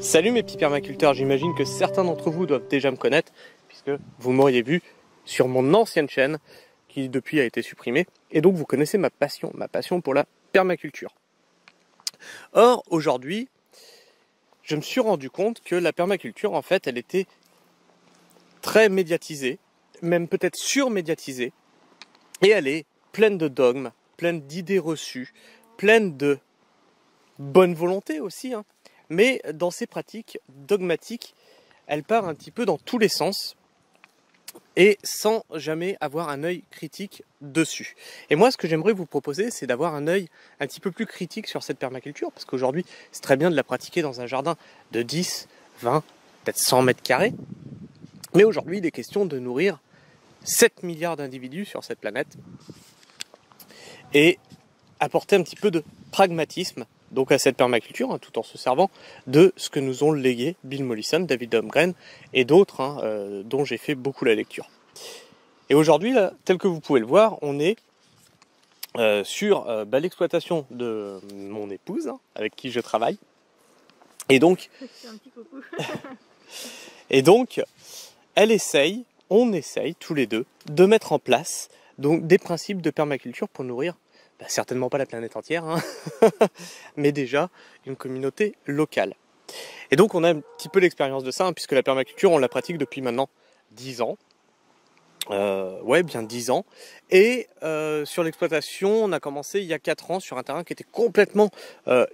Salut mes petits permaculteurs, j'imagine que certains d'entre vous doivent déjà me connaître puisque vous m'auriez vu sur mon ancienne chaîne qui depuis a été supprimée et donc vous connaissez ma passion pour la permaculture. Or aujourd'hui, je me suis rendu compte que la permaculture en fait elle était très médiatisée, même peut-être surmédiatisée et elle est pleine de dogmes, pleine d'idées reçues, pleine de bonne volonté aussi, hein. Mais dans ces pratiques dogmatiques, elle part un petit peu dans tous les sens et sans jamais avoir un œil critique dessus. Et moi, ce que j'aimerais vous proposer, c'est d'avoir un œil un petit peu plus critique sur cette permaculture, parce qu'aujourd'hui, c'est très bien de la pratiquer dans un jardin de 10, 20, peut-être 100 mètres carrés. Mais aujourd'hui, il est question de nourrir 7 milliards d'individus sur cette planète et apporter un petit peu de pragmatisme donc à cette permaculture, hein, tout en se servant de ce que nous ont légué Bill Mollison, David Holmgren et d'autres dont j'ai fait beaucoup la lecture. Et aujourd'hui, là, tel que vous pouvez le voir, on est sur l'exploitation de mon épouse, hein, avec qui je travaille. Et donc, un petit coucou. et donc, on essaye tous les deux de mettre en place donc des principes de permaculture pour nourrir certainement pas la planète entière, hein, mais déjà une communauté locale. Et donc on a un petit peu l'expérience de ça, hein, puisque la permaculture, on la pratique depuis maintenant 10 ans. Bien 10 ans. Et sur l'exploitation, on a commencé il y a 4 ans sur un terrain qui était complètement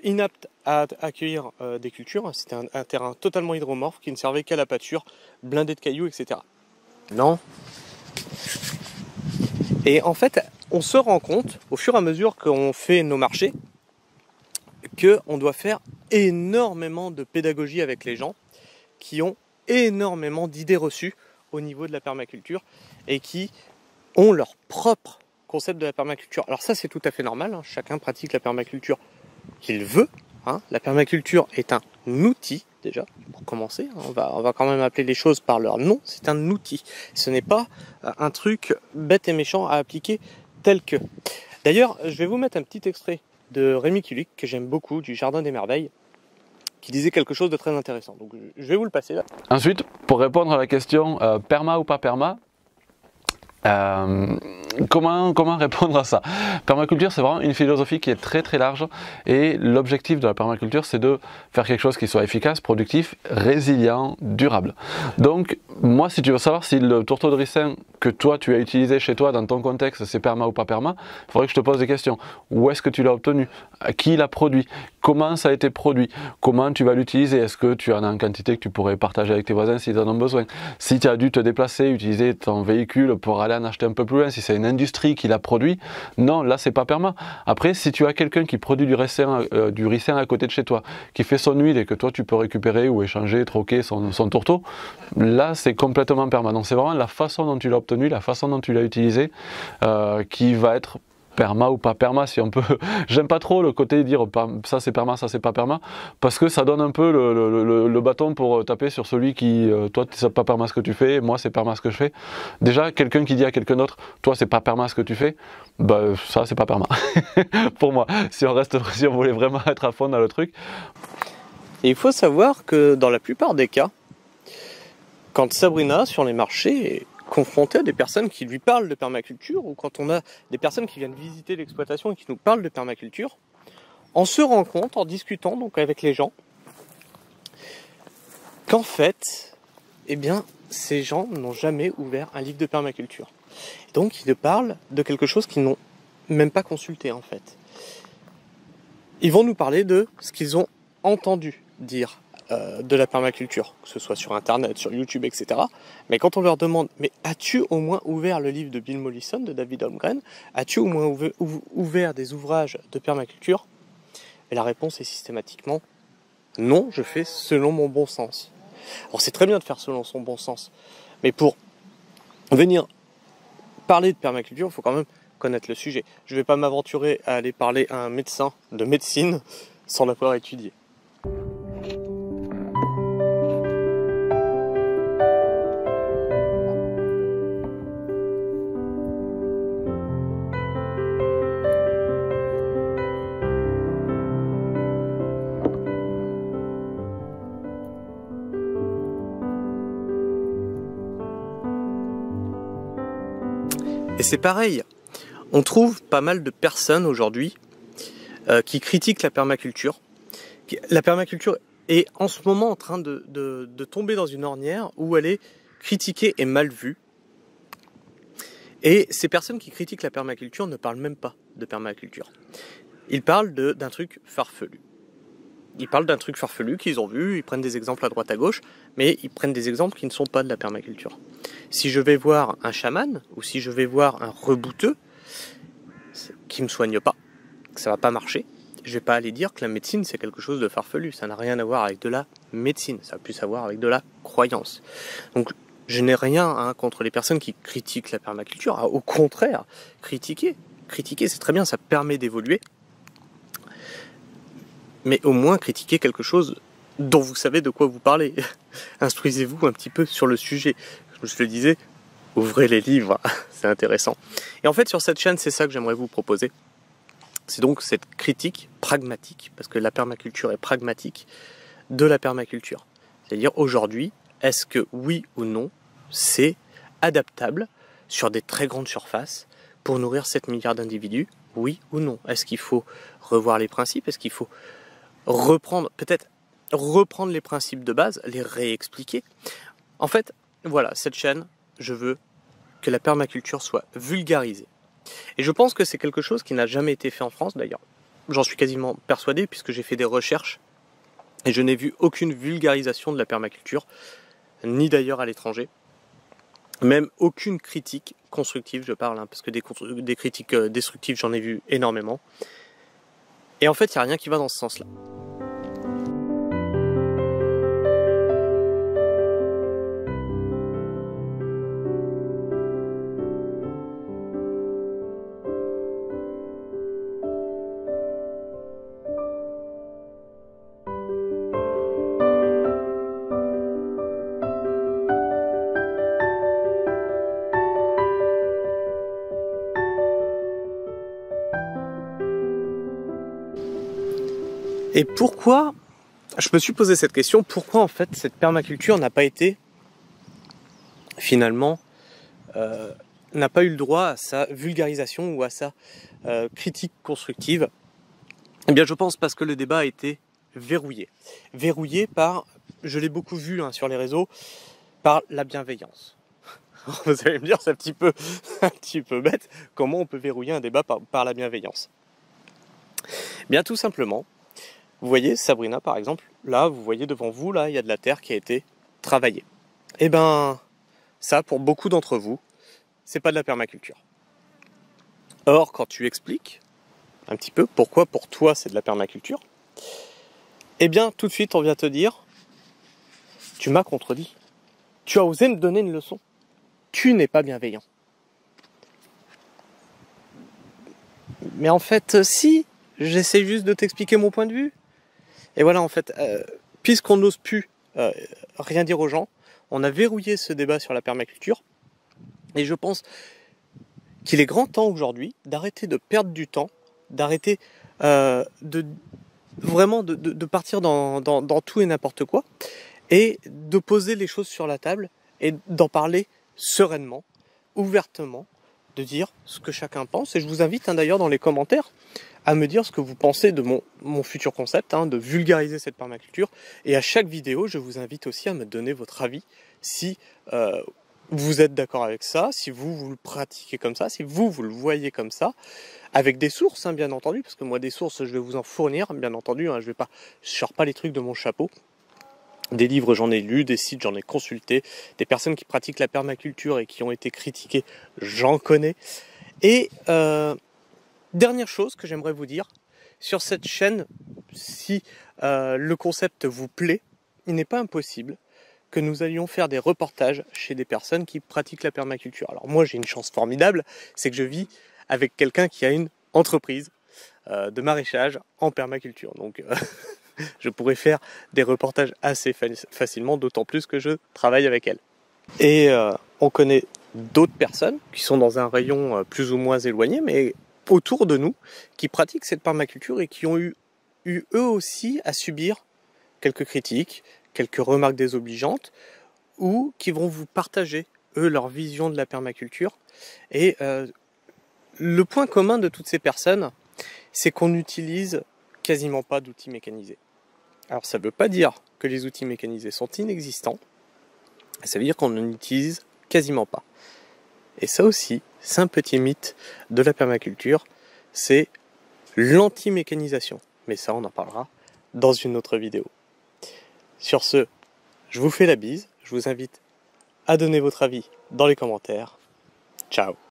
inapte à accueillir des cultures. C'était un terrain totalement hydromorphe qui ne servait qu'à la pâture, blindé de cailloux, etc. Non. Et en fait, on se rend compte, au fur et à mesure qu'on fait nos marchés, qu'on doit faire énormément de pédagogie avec les gens qui ont énormément d'idées reçues au niveau de la permaculture et qui ont leur propre concept de la permaculture. Alors ça, c'est tout à fait normal, hein. Chacun pratique la permaculture qu'il veut, hein. La permaculture est un outil, déjà, pour commencer. On va quand même appeler les choses par leur nom. C'est un outil. Ce n'est pas un truc bête et méchant à appliquer tel que. D'ailleurs, je vais vous mettre un petit extrait de Rémi Kulik, que j'aime beaucoup, du Jardin des Merveilles, qui disait quelque chose de très intéressant. Donc je vais vous le passer là. Ensuite, pour répondre à la question perma ou pas perma, comment répondre à ça? Permaculture, c'est vraiment une philosophie qui est très très large et l'objectif de la permaculture, c'est de faire quelque chose qui soit efficace, productif, résilient, durable. Donc moi, si tu veux savoir si le tourteau de ricin que toi tu as utilisé chez toi dans ton contexte, c'est perma ou pas perma, il faudrait que je te pose des questions. Où est-ce que tu l'as obtenu? Qui l'a produit? Comment ça a été produit? Comment tu vas l'utiliser? Est-ce que tu en as en quantité que tu pourrais partager avec tes voisins s'ils en ont besoin? Si tu as dû te déplacer, utiliser ton véhicule pour aller en acheter un peu plus loin, si c'est une industrie qui l'a produit, non, là c'est pas perma. Après, si tu as quelqu'un qui produit du ricin à côté de chez toi, qui fait son huile et que toi tu peux récupérer ou échanger, troquer son tourteau, là c'est complètement perma. Donc c'est vraiment la façon dont tu l'as obtenu, la façon dont tu l'as utilisé qui va être perma ou pas perma, si on peut. J'aime pas trop le côté dire ça c'est perma, ça c'est pas perma, parce que ça donne un peu le bâton pour taper sur celui qui, toi c'est pas perma ce que tu fais, moi c'est perma ce que je fais. Déjà, quelqu'un qui dit à quelqu'un d'autre, toi c'est pas perma ce que tu fais, bah ça c'est pas perma. Pour moi, si on voulait vraiment être à fond dans le truc. Et il faut savoir que dans la plupart des cas, quand Sabrina sur les marchés est confrontée à des personnes qui lui parlent de permaculture, ou quand on a des personnes qui viennent visiter l'exploitation et qui nous parlent de permaculture, on se rend compte en discutant donc avec les gens qu'en fait, ces gens n'ont jamais ouvert un livre de permaculture. Donc ils nous parlent de quelque chose qu'ils n'ont même pas consulté en fait. Ils vont nous parler de ce qu'ils ont entendu dire de la permaculture, que ce soit sur internet, sur YouTube, etc. Mais quand on leur demande, mais as-tu au moins ouvert le livre de Bill Mollison, de David Holmgren? As-tu au moins ouvert des ouvrages de permaculture? Et la réponse est systématiquement non, je fais selon mon bon sens. Alors c'est très bien de faire selon son bon sens, mais pour venir parler de permaculture, il faut quand même connaître le sujet. Je ne vais pas m'aventurer à aller parler à un médecin de médecine sans l'avoir étudié. c'est pareil, on trouve pas mal de personnes aujourd'hui qui critiquent la permaculture. La permaculture est en ce moment en train de tomber dans une ornière où elle est critiquée et mal vue. Et ces personnes qui critiquent la permaculture ne parlent même pas de permaculture. Ils parlent d'un truc farfelu. Ils parlent d'un truc farfelu qu'ils ont vu, ils prennent des exemples à droite à gauche, mais ils prennent des exemples qui ne sont pas de la permaculture. Si je vais voir un chaman, ou si je vais voir un rebouteux, qui ne me soigne pas, que ça va pas marcher, je vais pas aller dire que la médecine c'est quelque chose de farfelu. Ça n'a rien à voir avec de la médecine, ça a plus à voir avec de la croyance. Donc je n'ai rien contre les personnes qui critiquent la permaculture. Au contraire, critiquer c'est très bien, ça permet d'évoluer. Mais au moins critiquer quelque chose dont vous savez de quoi vous parlez. Instruisez-vous un petit peu sur le sujet. Comme je le disais, ouvrez les livres, c'est intéressant. Et en fait, sur cette chaîne, c'est ça que j'aimerais vous proposer. C'est donc cette critique pragmatique, parce que la permaculture est pragmatique, de la permaculture. C'est-à-dire, aujourd'hui, est-ce que oui ou non, c'est adaptable sur des très grandes surfaces pour nourrir 7 milliards d'individus? Oui ou non? Est-ce qu'il faut revoir les principes? Est-ce qu'il faut reprendre les principes de base, les réexpliquer? En fait, voilà, cette chaîne, je veux que la permaculture soit vulgarisée. Et je pense que c'est quelque chose qui n'a jamais été fait en France, d'ailleurs. J'en suis quasiment persuadé, puisque j'ai fait des recherches, et je n'ai vu aucune vulgarisation de la permaculture, ni d'ailleurs à l'étranger. Même aucune critique constructive, je parle, parce que des critiques destructives, j'en ai vu énormément. Et en fait, il n'y a rien qui va dans ce sens-là. Et pourquoi, je me suis posé cette question, pourquoi en fait cette permaculture n'a pas été, finalement, n'a pas eu le droit à sa vulgarisation ou à sa critique constructive? Eh bien je pense parce que le débat a été verrouillé. Verrouillé par, je l'ai beaucoup vu sur les réseaux, par la bienveillance. Vous allez me dire, c'est un petit peu bête, comment on peut verrouiller un débat par la bienveillance? Bien tout simplement, vous voyez, Sabrina par exemple, là, vous voyez devant vous, là, il y a de la terre qui a été travaillée. Eh ben, ça, pour beaucoup d'entre vous, c'est pas de la permaculture. Or, quand tu expliques un petit peu pourquoi pour toi c'est de la permaculture, eh bien, tout de suite, on vient te dire, tu m'as contredit. Tu as osé me donner une leçon. Tu n'es pas bienveillant. Mais en fait, si, j'essaie juste de t'expliquer mon point de vue. Et voilà, en fait, puisqu'on n'ose plus rien dire aux gens, on a verrouillé ce débat sur la permaculture. Et je pense qu'il est grand temps aujourd'hui d'arrêter de perdre du temps, d'arrêter de partir dans tout et n'importe quoi, et de poser les choses sur la table et d'en parler sereinement, ouvertement, de dire ce que chacun pense. Et je vous invite d'ailleurs dans les commentaires à me dire ce que vous pensez de mon futur concept, de vulgariser cette permaculture. Et à chaque vidéo, je vous invite aussi à me donner votre avis, si vous êtes d'accord avec ça, si vous le pratiquez comme ça, si vous le voyez comme ça, avec des sources, bien entendu, parce que moi des sources, je vais vous en fournir, bien entendu, je sors pas les trucs de mon chapeau. Des livres, j'en ai lu, des sites, j'en ai consulté, des personnes qui pratiquent la permaculture et qui ont été critiquées, j'en connais. Et dernière chose que j'aimerais vous dire, sur cette chaîne, si le concept vous plaît, il n'est pas impossible que nous allions faire des reportages chez des personnes qui pratiquent la permaculture. Alors moi j'ai une chance formidable, c'est que je vis avec quelqu'un qui a une entreprise de maraîchage en permaculture. Donc je pourrais faire des reportages assez facilement, d'autant plus que je travaille avec elle. Et on connaît d'autres personnes qui sont dans un rayon plus ou moins éloigné, mais autour de nous, qui pratiquent cette permaculture et qui ont eu eux aussi à subir quelques critiques, quelques remarques désobligeantes, ou qui vont vous partager eux, leur vision de la permaculture. Et le point commun de toutes ces personnes, c'est qu'on n'utilise quasiment pas d'outils mécanisés. Alors ça ne veut pas dire que les outils mécanisés sont inexistants, ça veut dire qu'on n'en utilise quasiment pas. Et ça aussi, c'est un petit mythe de la permaculture, c'est l'anti-mécanisation. Mais ça, on en parlera dans une autre vidéo. Sur ce, je vous fais la bise, je vous invite à donner votre avis dans les commentaires. Ciao!